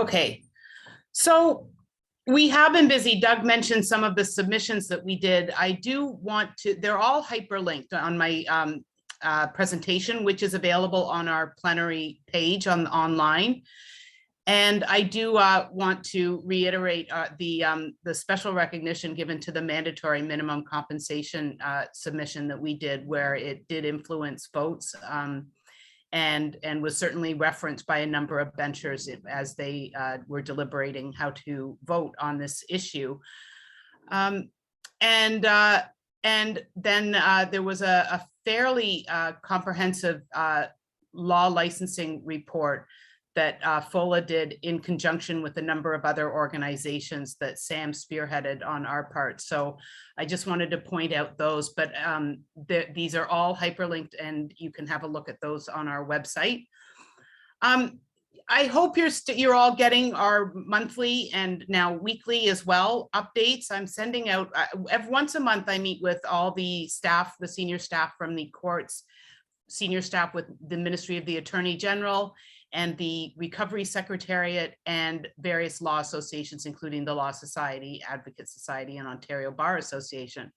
Okay, so we have been busy. Doug mentioned some of the submissions that we did. I do want to, they're all hyperlinked on my presentation, which is available on our plenary page online. And I do want to reiterate the special recognition given to the mandatory minimum compensation submission that we did, where it did influence votes and was certainly referenced by a number of benchers as they were deliberating how to vote on this issue. And then there was a fairly comprehensive law licensing report that Fola did in conjunction with a number of other organizations that Sam spearheaded on our part. So I just wanted to point out those, but these are all hyperlinked and you can have a look at those on our website. I hope you're all getting our monthly and now weekly as well updates. I'm sending out once a month. I meet with all the staff, the senior staff from the courts, senior staff with the Ministry of the Attorney General and the Recovery Secretariat and various law associations, including the Law Society, Advocate Society, and Ontario Bar Association.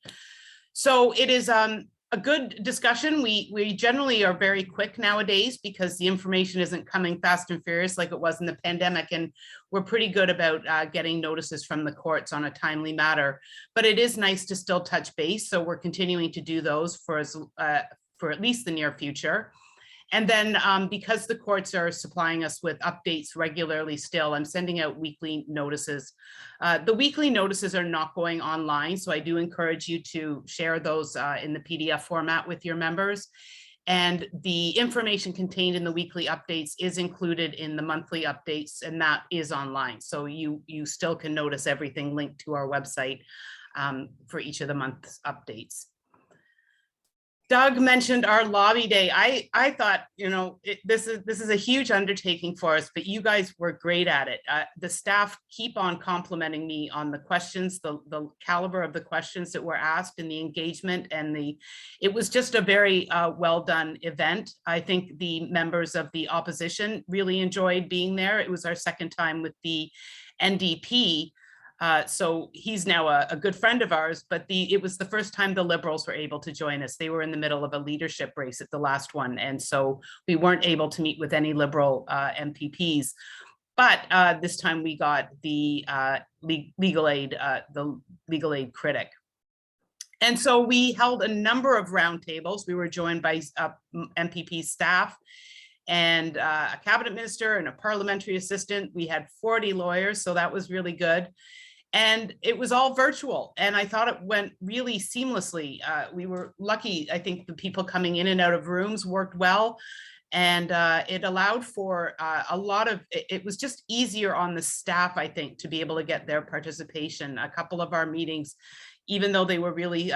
So it is a good discussion. We generally are very quick nowadays because the information isn't coming fast and furious like it was in the pandemic, and we're pretty good about getting notices from the courts on a timely matter. But it is nice to still touch base, so we're continuing to do those for at least the near future. And then because the courts are supplying us with updates regularly still, I'm sending out weekly notices. The weekly notices are not going online, so I do encourage you to share those in the PDF format with your members. And the information contained in the weekly updates is included in the monthly updates, and that is online. So you still can notice everything linked to our website for each of the month's updates. Doug mentioned our lobby day. I thought, you know, this is a huge undertaking for us, but you guys were great at it. The staff keep on complimenting me on the questions, the caliber of the questions that were asked and the engagement, and it was just a very well done event. I think the members of the opposition really enjoyed being there. It was our second time with the NDP. So he's now a good friend of ours, but it was the first time the Liberals were able to join us. They were in the middle of a leadership race at the last one, and so we weren't able to meet with any Liberal MPPs. But this time we got the legal aid critic. And so we held a number of roundtables. We were joined by MPP staff and a cabinet minister and a parliamentary assistant. We had 40 lawyers, so that was really good. And it was all virtual, and I thought it went really seamlessly. We were lucky. I think the people coming in and out of rooms worked well, and it allowed for a lot of, it was just easier on the staff, I think, to be able to get their participation. A couple of our meetings, even though they were really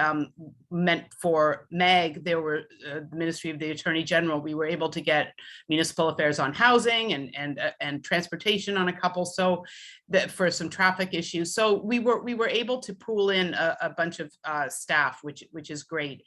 meant for MAG, there were the Ministry of the Attorney General, we were able to get municipal affairs on housing and transportation on a couple, so that for some traffic issues. So we were able to pool in a bunch of staff, which is great.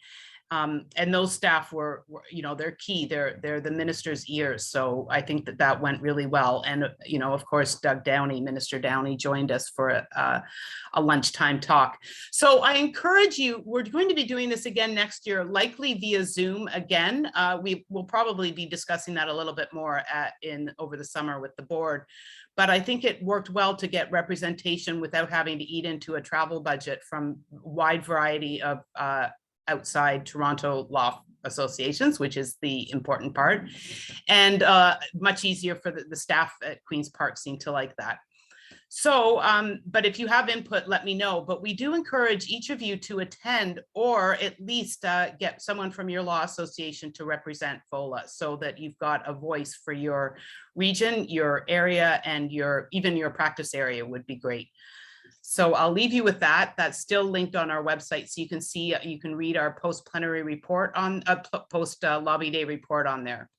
And those staff were, you know, they're key. They're the minister's ears. So I think that went really well. And, you know, of course, Doug Downey, Minister Downey, joined us for a lunchtime talk. So I encourage you, we're going to be doing this again next year, likely via Zoom again. We will probably be discussing that a little bit more over the summer with the board. But I think it worked well to get representation without having to eat into a travel budget from a wide variety of outside Toronto law associations, which is the important part, and much easier for the staff at Queen's Park seemed to like that. So, but if you have input, let me know. But we do encourage each of you to attend, or at least get someone from your law association to represent Fola, so that you've got a voice for your region, your area, and even your practice area would be great. So I'll leave you with that. That's still linked on our website, so you can see, you can read our post-plenary report on post-lobby day report on there.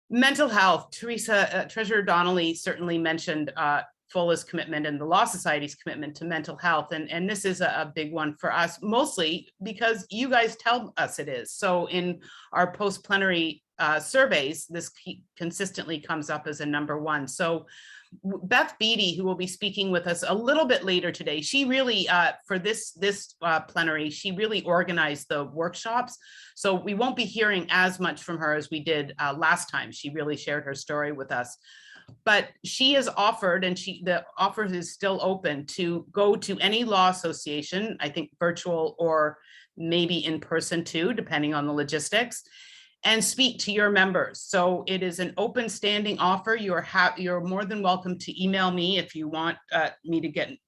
Mental health. Treasurer Donnelly certainly mentioned Fola's commitment and the Law Society's commitment to mental health, and this is a big one for us, mostly because you guys tell us it is. So in our post-plenary surveys, this consistently comes up as a #1. So Beth Beatty, who will be speaking with us a little bit later today, she really, for this plenary, she really organized the workshops. So we won't be hearing as much from her as we did last time. She really shared her story with us. But she has offered, and the offer is still open, to go to any law association, I think virtual or maybe in person too, depending on the logistics, and speak to your members. So it is an open standing offer. You're more than welcome to email me if you want me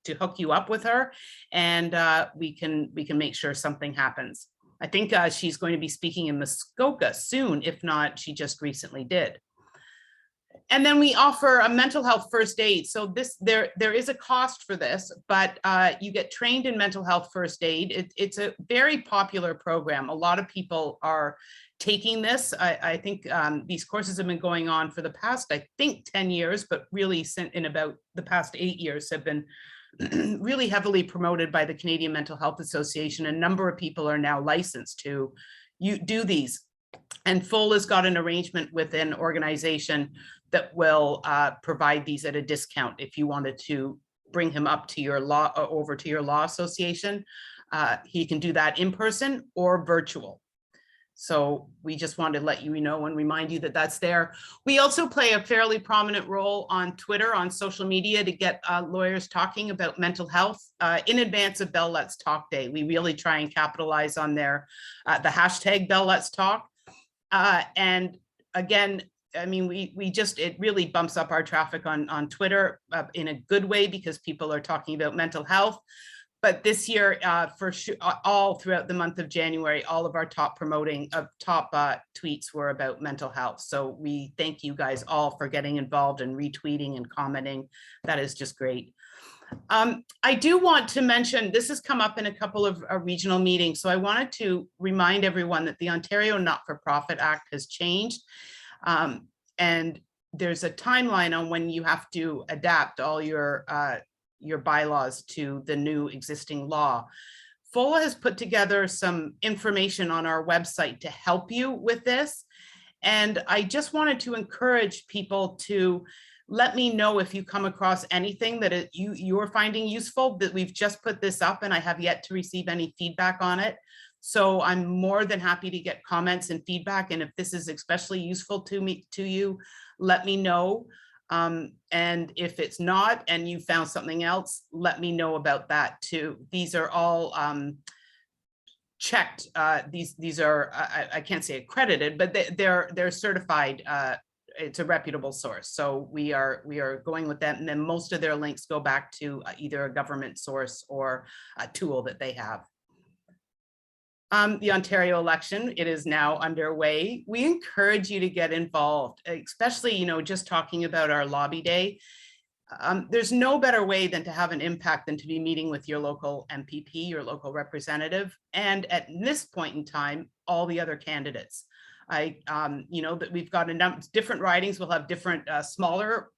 to hook you up with her, and we can make sure something happens. I think she's going to be speaking in Muskoka soon. If not, she just recently did. And then we offer a mental health first aid. So there is a cost for this, but you get trained in mental health first aid. It's a very popular program. A lot of people are taking this. I think these courses have been going on for the past, I think 10 years, but really in about the past 8 years have been really heavily promoted by the Canadian Mental Health Association. A number of people are now licensed to do these. And Fola's got an arrangement with an organization that will provide these at a discount if you wanted to bring him up to your over to your law association. He can do that in person or virtual. So we just wanted to let you know and remind you that that's there. We also play a fairly prominent role on Twitter, on social media, to get lawyers talking about mental health in advance of Bell Let's Talk Day. We really try and capitalize on the hashtag Bell Let's Talk. And again, I mean, it really bumps up our traffic on Twitter in a good way, because people are talking about mental health. But this year, for sure, all throughout the month of January, all of our top tweets were about mental health. So we thank you guys all for getting involved and retweeting and commenting. That is just great. I do want to mention, this has come up in a couple of regional meetings. So I wanted to remind everyone that the Ontario Not-for-Profit Act has changed. And there's a timeline on when you have to adapt all your bylaws to the new existing law. Fola has put together some information on our website to help you with this. And I just wanted to encourage people to let me know if you come across anything that you're finding useful. That we've just put this up and I have yet to receive any feedback on it. So I'm more than happy to get comments and feedback. And if this is especially useful to you, let me know. And if it's not, and you found something else, let me know about that too. These are all checked. These are, I can't say accredited, but they're certified. It's a reputable source. So we are going with that. And then most of their links go back to either a government source or a tool that they have. The Ontario election, it is now underway. We encourage you to get involved, especially, just talking about our lobby day. There's no better way than to have an impact than to be meeting with your local MPP, your local representative, and at this point in time, all the other candidates. That we've got a number different ridings will have different smaller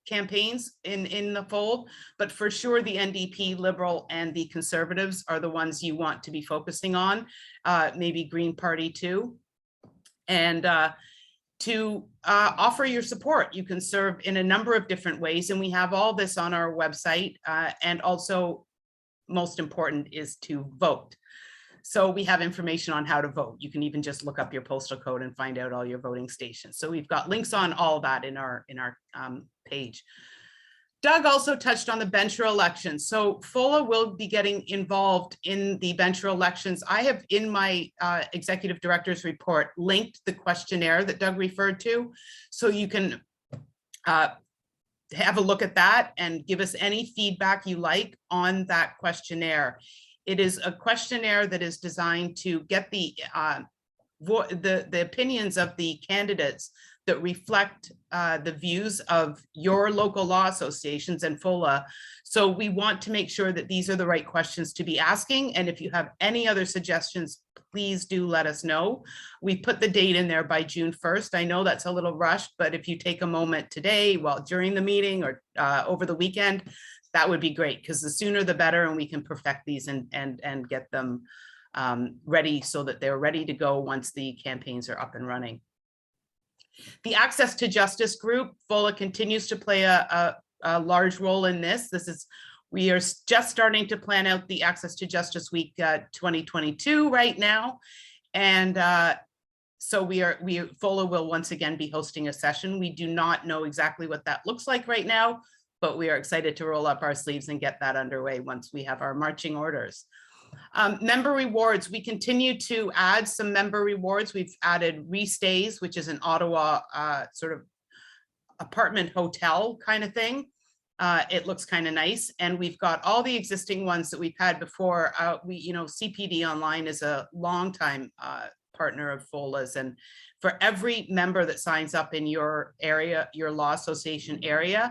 campaigns in the fold, but for sure the NDP, Liberal, and the Conservatives are the ones you want to be focusing on, maybe Green Party too. And to offer your support, you can serve in a number of different ways, and we have all this on our website. And also, most important is to vote. So we have information on how to vote. You can even just look up your postal code and find out all your voting stations. So we've got links on all that in our page. Doug also touched on the bencher elections. So Fola will be getting involved in the bencher elections. I have in my executive director's report linked the questionnaire that Doug referred to. So you can have a look at that and give us any feedback you like on that questionnaire. It is a questionnaire that is designed to get the opinions of the candidates that reflect the views of your local law associations and Fola. So we want to make sure that these are the right questions to be asking. And if you have any other suggestions, please do let us know. We put the date in there by June 1st. I know that's a little rushed, but if you take a moment today, during the meeting or over the weekend, that would be great, because the sooner the better, and we can perfect these and get them ready so that they're ready to go once the campaigns are up and running. The Access to Justice group, Fola continues to play a large role in this. We are just starting to plan out the Access to Justice Week 2022 right now. And so Fola will once again be hosting a session. We do not know exactly what that looks like right now, but we are excited to roll up our sleeves and get that underway once we have our marching orders. Member rewards, we continue to add some member rewards. We've added Restays, which is an Ottawa sort of apartment hotel kind of thing. It looks kind of nice. And we've got all the existing ones that we've had before. CPD Online is a longtime partner of Fola's, and for every member that signs up in your area, your law association area,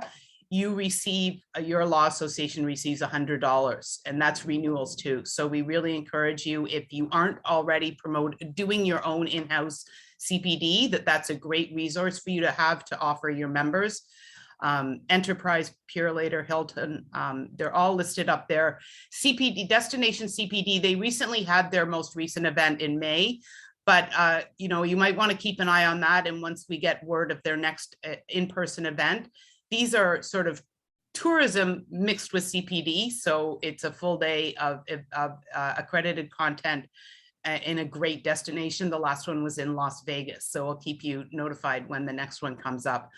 your law association receives $100, and that's renewals too. So we really encourage you, if you aren't already doing your own in-house CPD, that's a great resource for you to have to offer your members. Enterprise, Purelator, Hilton, they're all listed up there. CPD Destination CPD, they recently had their most recent event in May, but you might want to keep an eye on that. And once we get word of their next in-person event, these are sort of tourism mixed with CPD. So it's a full day of accredited content in a great destination. The last one was in Las Vegas. So I'll keep you notified when the next one comes up.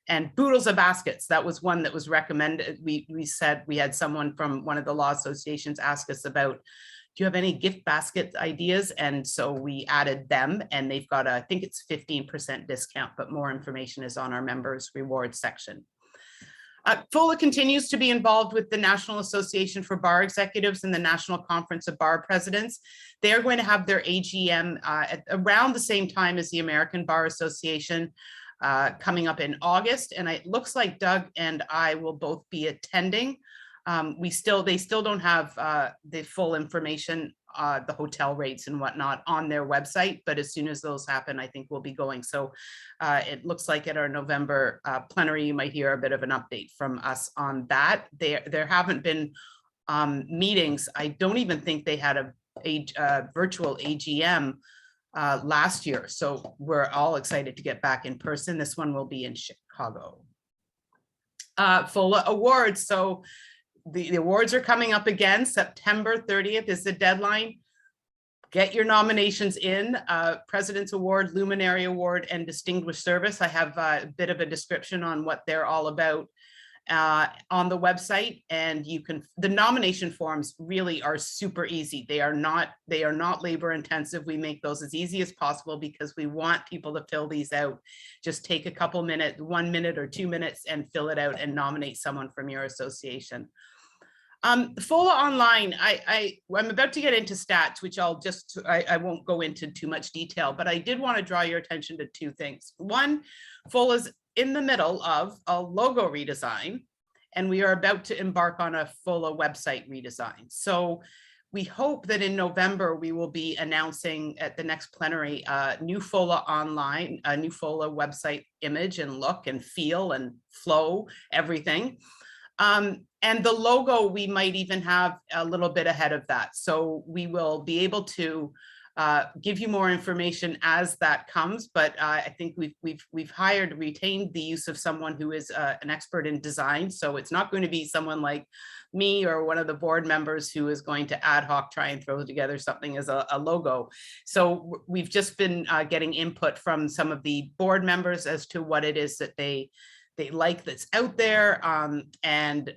And Boodles of Baskets, that was one that was recommended. We said we had someone from one of the law associations ask us about, do you have any gift basket ideas? And so we added them, and they've got I think it's 15% discount, but more information is on our members rewards section. Fola continues to be involved with the National Association for Bar Executives and the National Conference of Bar Presidents. They are going to have their AGM at around the same time as the American Bar Association, coming up in August. And it looks like Doug and I will both be attending. They still don't have the full information, the hotel rates and whatnot on their website, but as soon as those happen, I think we'll be going. So it looks like at our November plenary, you might hear a bit of an update from us on that. There haven't been meetings. I don't even think they had a virtual AGM last year. So we're all excited to get back in person. This one will be in Chicago. Fola awards. So the awards are coming up again. September 30th is the deadline. Get your nominations in. President's Award, Luminary Award, and Distinguished Service. I have a bit of a description on what they're all about on the website, and the nomination forms really are super easy. They are not labor intensive. We make those as easy as possible because we want people to fill these out. Just take a couple minutes, 1 minute or 2 minutes, and fill it out and nominate someone from your association. Fola Online, I'm about to get into stats, which I won't go into too much detail, but I did want to draw your attention to two things. One, Fola's in the middle of a logo redesign, and we are about to embark on a Fola website redesign. So we hope that in November, we will be announcing at the next plenary, new Fola Online, a new Fola website image and look and feel and flow, everything. And the logo, we might even have a little bit ahead of that. So we will be able to give you more information as that comes. But I think we've retained the use of someone who is an expert in design. So it's not going to be someone like me or one of the board members who is going to ad hoc try and throw together something as a logo. So we've just been getting input from some of the board members as to what it is that they like that's out there, and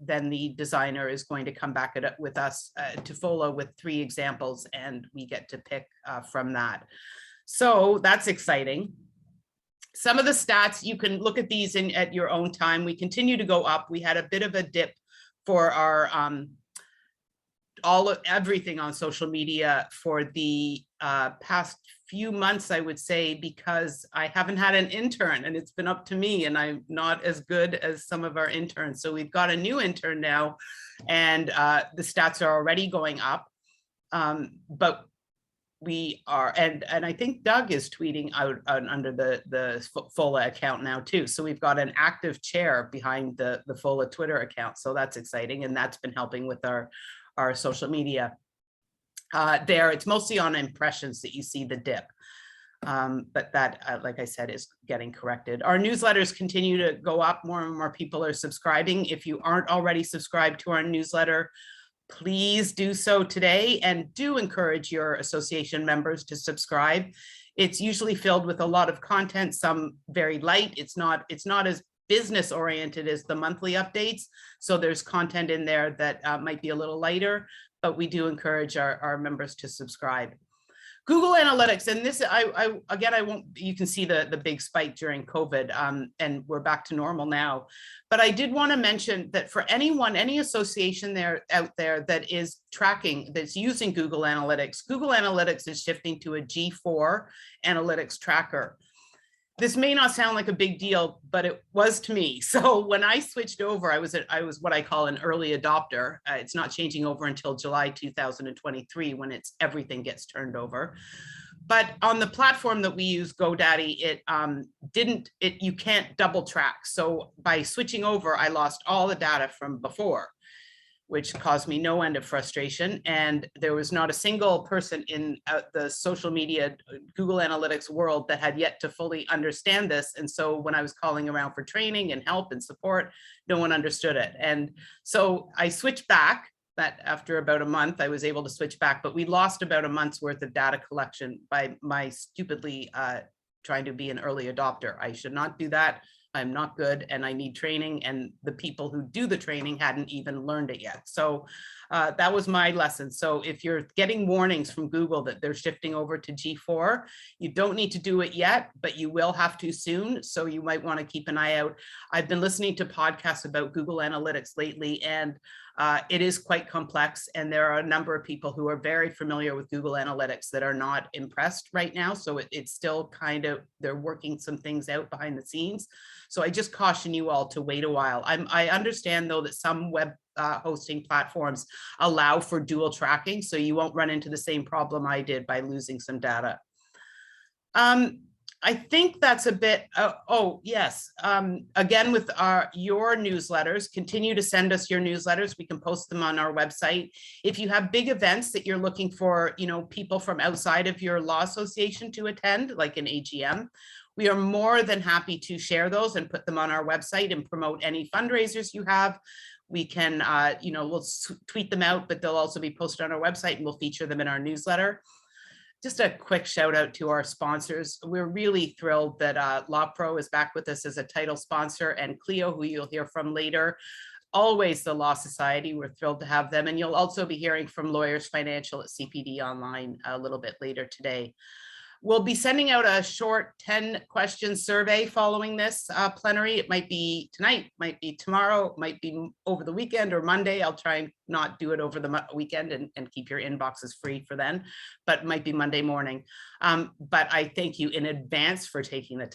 then the designer is going to come back with us to Fola with 3 examples, and we get to pick from that. So that's exciting. Some of the stats, you can look at these at your own time. We continue to go up. We had a bit of a dip for our everything on social media for the past few months, I would say, because I haven't had an intern and it's been up to me, and I'm not as good as some of our interns. So we've got a new intern now, and the stats are already going up. But we are, and I think Doug is tweeting out under the Fola account now too. So we've got an active chair behind the Fola Twitter account. So that's exciting, and that's been helping with our social media. It's mostly on impressions that you see the dip. But that, like I said, is getting corrected. Our newsletters continue to go up. More and more people are subscribing. If you aren't already subscribed to our newsletter, please do so today, and do encourage your association members to subscribe. It's usually filled with a lot of content, some very light. It's not as business oriented as the monthly updates. So there's content in there that might be a little lighter, but we do encourage our members to subscribe. Google Analytics, and this, again, I won't, you can see the big spike during COVID, and we're back to normal now. But I did want to mention that for anyone, any association out there that is tracking, that's using Google Analytics is shifting to a G4 analytics tracker. This may not sound like a big deal, but it was to me. So when I switched over, I was what I call an early adopter. It's not changing over until July 2023 when everything gets turned over. But on the platform that we use, GoDaddy, you can't double track. So by switching over, I lost all the data from before, which caused me no end of frustration. And there was not a single person in the social media Google Analytics world that had yet to fully understand this. And so when I was calling around for training and help and support, no one understood it. And so I switched back. That after about a month, I was able to switch back, but we lost about a month's worth of data collection by my stupidly trying to be an early adopter. I should not do that. I'm not good and I need training, and the people who do the training hadn't even learned it yet. So that was my lesson. So if you're getting warnings from Google that they're shifting over to G4, you don't need to do it yet, but you will have to soon. So you might want to keep an eye out. I've been listening to podcasts about Google Analytics lately, and it is quite complex, and there are a number of people who are very familiar with Google Analytics that are not impressed right now. So it's still kind of, they're working some things out behind the scenes. So I just caution you all to wait a while. I understand though that some web hosting platforms allow for dual tracking, so you won't run into the same problem I did by losing some data. I think that's a bit, oh yes, again with your newsletters, continue to send us your newsletters. We can post them on our website. If you have big events that you're looking for, people from outside of your law association to attend, like an AGM, we are more than happy to share those and put them on our website and promote any fundraisers you have. We can, we'll tweet them out, but they'll also be posted on our website and we'll feature them in our newsletter. Just a quick shout out to our sponsors. We're really thrilled that Law Pro is back with us as a title sponsor, and Clio, who you'll hear from later. Always the Law Society, we're thrilled to have them. And you'll also be hearing from Lawyers Financial at CPD Online a little bit later today. We'll be sending out a short 10-question survey following this plenary. It might be tonight, might be tomorrow, might be over the weekend or Monday. I'll try and not do it over the weekend and keep your inboxes free for then, but it might be Monday morning. But I thank you in advance for taking the time.